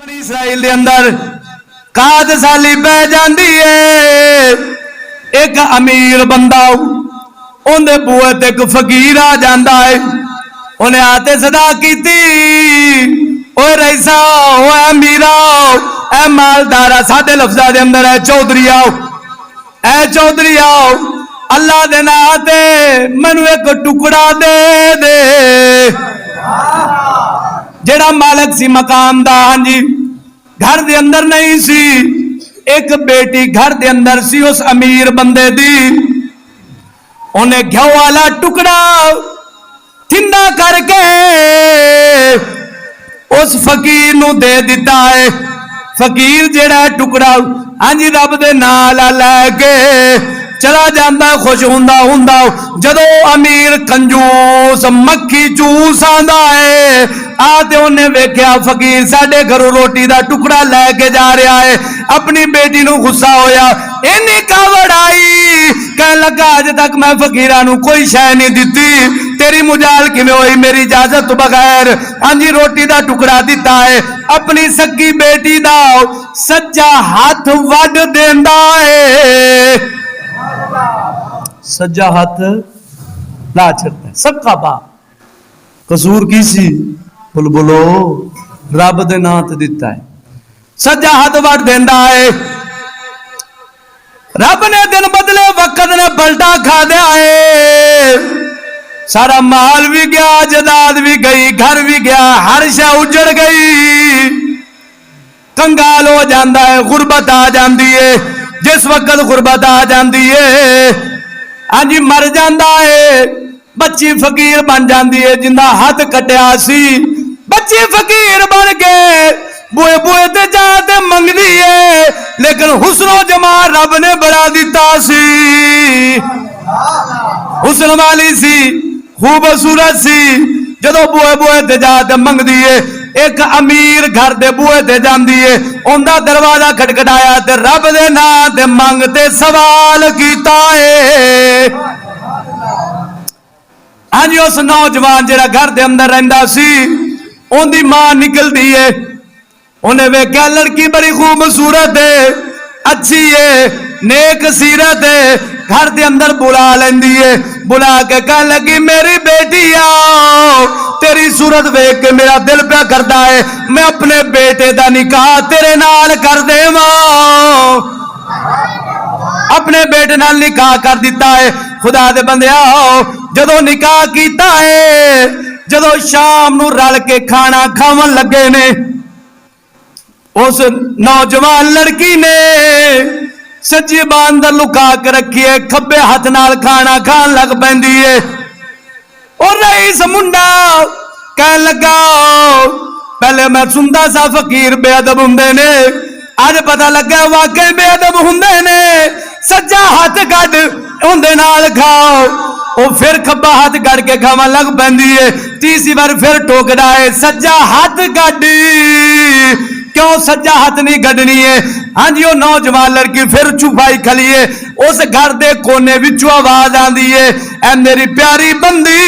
बनी इसराइल दे अंदर काद साली पै जाती है। एक अमीर बंदा उन्हें बूहे ते एक फकीर आ जाता है। उन्हें आते सदा की रईसा ओ अमीरा ए मालदारा साडे लफ्जा दे अंदर है चौधरी आओ, ए चौधरी आओ, अल्लाह दे नां ते मैनू एक टुकड़ा दे दे। जेड़ा मालिक सी मकाम दा, हाँ जी, घर दे अंदर नहीं सी, एक बेटी घर दे अंदर सी उस अमीर बंदे दी। उन्हें घ्यो वाला टुकड़ा ठिंडा करके उस फकीर नू दे दिता है। फकीर जेड़ा टुकड़ा, हाँ जी, रब दे नाल लैके चला जाता, खुश हुंदा हुंदा जदों अमीर कंजूस मक्खी चूस आंदा है आते उन्हें वेख्या फकीर साडे घरों रोटी दा टुकड़ा लैके जा रहा है। अपनी बेटी नू गुस्सा होया, इन्नी कावड़ आई, कह लगा अज तक मैं फकीरा नू कोई शै नहीं दिती, तेरी मुजाल किवें होई, मेरी इजाजत तो बगैर हाँ जी रोटी दा टुकड़ा दिता है। अपनी सगी बेटी दा सज्जा हाथ वड देंदा है, सज्जा हाथ ला छड़ता है। सबका बाप कसूर की सी, बोल बोलो, रब दे नां ते दिता है, सज्जा हाथ वट देंदा है। रब ने दिन बदले वक्त ने पलटा खा दिया है। सारा माल भी गया, जायदाद भी गई, घर भी गया, हर शै उजड़ गई, कंगाल हो जाता है, गुरबत आ जाती है। जिस वक्त गुरबत आ जाती है, हाँ जी, मर जाता है, बच्ची फकीर बन जाती है। जिंदा हाथ कटिया सी बच्ची फकीर बन के बुए बुए ते जाते मंगदी है, लेकिन हुस्नो जमाल रब ने बड़ा दिता सी, हुस्न वाली सी, खूबसूरत सी। जदों बुए बुए ते जाते मंगदी है, एक अमीर घर दे बुए ते जांदी है, उनका दरवाजा खटखटाया ते रब दे नां ते मंगते सवाल कीता है। हाँ जी, उस नौजवान जेड़ा घर दे अंदर रहिंदा सी, उनकी मां निकलती है, उन्हें वेख्या लड़की बड़ी खूबसूरत है, अच्छी है, नेक सीरत है, घर के अंदर बुला लेंदी है। बुला के कह लगी मेरी बेटी आओ, तेरी सूरत वेख के मेरा दिल प्या करता है, मैं अपने बेटे का निकाह तेरे नाल कर देवां। अपने बेटे नाल निकाह कर दिता है। खुदा दे बंदिया, जदों निकाह कीता है, जदों शाम नू रल के खाना खावन लगे ने, उस नौजवान लड़की ने सज्जी बांह अंदर लुका के रखी है, खब्बे हाथ नाल खाना खान लग पैंदी है। और रईस मुंडा कह लगा, पहले मैं सुनता सा फकीर बेअदब हुंदे ने, अज पता लगा वाकई बेअदब हुंदे ने। सज्जा हाथ गड उहदे नाल खाओ, वो फिर खब्बा हाथ गड़ के खावा लग पैंदी है। तीसरी बार फिर टोकदा है, सज्जा हाथ गड, क्यों सज्जा हाथ नहीं गडनी है। हाँ जी, वो नौजवान लड़की फिर छुपाई खली है। उस घर के कोने विचों आवाज आती है, ऐ मेरी प्यारी बंदी,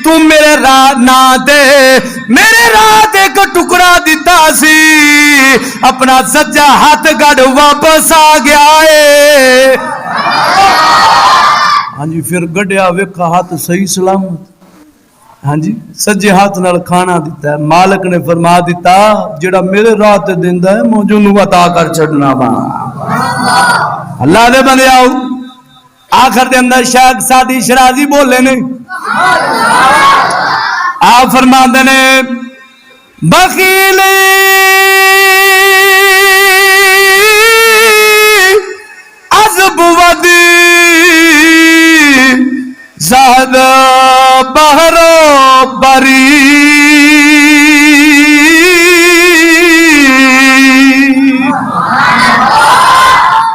तू मेरे नां ते मेरे रात एक टुकड़ा दिता सी, अपना सज्जा हाथ गड वापस आ गया है। हाँ जी, फिर गड्या वेखा हाथ सही सलामत। हाँ जी, सज्जे हाथ नाल खाना दिता है। मालिक ने फरमा दिता, जेड़ा मेरे राह ते दिंदा है मुझे नू अता कर छड़ना वा। अल्लाह दे बंदे आओ, आखिर दे अंदर शायद सादी शराजी बोले ने, आप फरमाते ने बखीली अज़बुवदी ज़्यादा बहरो बरी,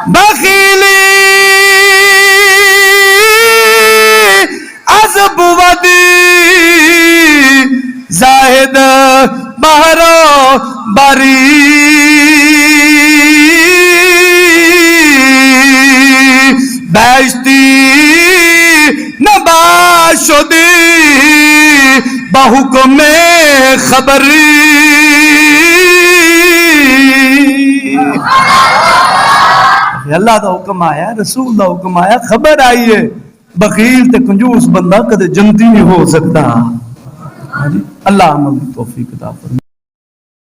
बखीली अज़बुवदी ज़ाहिद बहरो बरी, बेइज्जती नबाशुदी बहुकुम खबरी, اللہ دا حکم آیا رسول دا حکم آیا خبر آئی ہے بخیل تے کنجوس بندہ کدے جنتی نہیں ہو سکتا. اللہ عمل کی توفیق عطا فرمائے.